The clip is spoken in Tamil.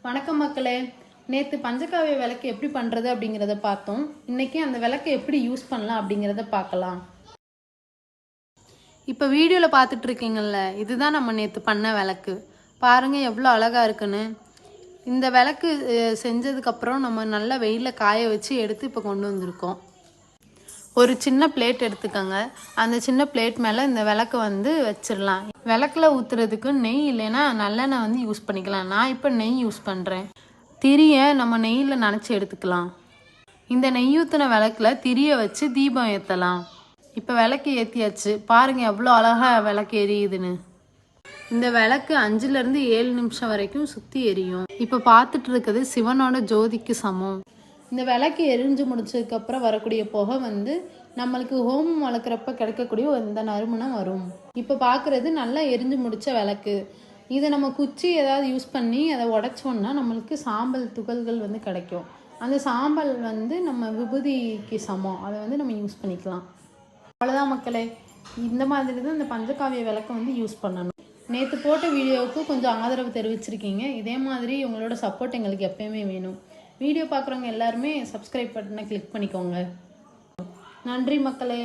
வணக்கம் மக்களே. நேற்று பஞ்சகாவிய விளக்கு எப்படி பண்ணுறது அப்படிங்கிறத பார்த்தோம். இன்றைக்கி அந்த விளக்கை எப்படி யூஸ் பண்ணலாம் அப்படிங்கிறத பார்க்கலாம். இப்போ வீடியோவில் பார்த்துட்ருக்கீங்கள்ல, இதுதான் நம்ம நேற்று பண்ண விளக்கு. பாருங்கள் எவ்வளோ அழகாக இருக்குன்னு. இந்த விளக்கு செஞ்சதுக்கப்புறம் நம்ம நல்லா வெயிலில் காய வச்சு எடுத்து இப்போ கொண்டு வந்திருக்கோம். ஒரு சின்ன பிளேட் எடுத்துக்கோங்க. அந்த சின்ன பிளேட் மேலே இந்த விளக்கை வச்சிடலாம். விளக்கில் ஊற்றுறதுக்கு நெய் இல்லைன்னா நல்லெண்ணெய் யூஸ் பண்ணிக்கலாம். நான் இப்போ நெய் யூஸ் பண்ணுறேன். திரியை நம்ம நெய்யில் நனைச்சி எடுத்துக்கலாம். இந்த நெய் ஊற்றின விளக்கில் திரியை வச்சு தீபம் ஏற்றலாம். இப்போ விளக்கு ஏற்றியாச்சு. பாருங்கள் எவ்வளோ அழகாக விளக்கு எரியுதுன்னு. இந்த விளக்கு 5லேருந்து 7 நிமிஷம் வரைக்கும் சுற்றி எரியும். இப்போ பார்த்துட்டு இருக்கிறது சிவனோட ஜோதிக்கு சமம். இந்த விளக்கு எரிஞ்சு முடிச்சதுக்கப்புறம் வரக்கூடிய புகை நம்மளுக்கு ஹோமம் வளர்க்குறப்ப கிடைக்கக்கூடிய இந்த நறுமணம் வரும். இப்போ பார்க்குறது நல்லா எரிஞ்சு முடித்த விளக்கு. இதை நம்ம குச்சி ஏதாவது யூஸ் பண்ணி அதை உடைச்சோன்னா நம்மளுக்கு சாம்பல் துகள்கள் கிடைக்கும். அந்த சாம்பல் நம்ம விபூதிக்கு சமம். அதை நம்ம யூஸ் பண்ணிக்கலாம். அவ்வளோதான் மக்களே. இந்த மாதிரி தான் இந்த பஞ்சகாவிய விளக்கை யூஸ் பண்ணணும். நேற்று போட்ட வீடியோவுக்கு கொஞ்சம் ஆதரவு தெரிவிச்சிருக்கீங்க. இதே மாதிரி உங்களோட சப்போர்ட் எங்களுக்கு எப்பயுமே வேணும். வீடியோ பார்க்குறவங்க எல்லாருமே சப்ஸ்கிரைப் பட்டனை கிளிக் பண்ணிக்கோங்க. நன்றி மக்களே.